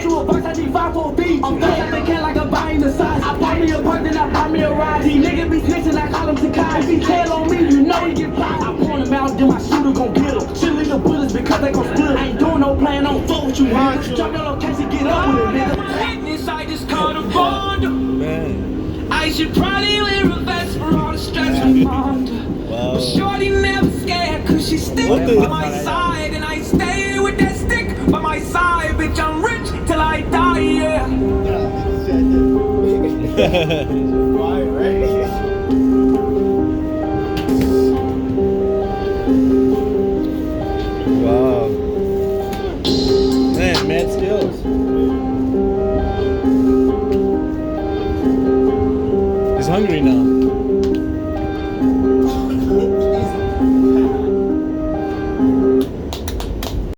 want you a verse, I need 5 4 beats. I'm fresh out the can like I'm buying the size. I buy me a perk, then I buy me a ride. These niggas be snitching, I call them Takai. If he tell on me, you know he get popped. I point him out, then my shooter gon' get him. Shoot leave the bullets because they gon' split. I ain't doing no plan, don't fuck with you, nigga. Drop your location, get up with it, nigga. Inside this car to bond. I should probably wear a vest for all the stress I'm under. Wow. But shorty never scared, cause she stick by my side. And I stay with that stick by my side. Bitch, I'm rich till I die, yeah. Wow. Man, mad skills. He's hungry now.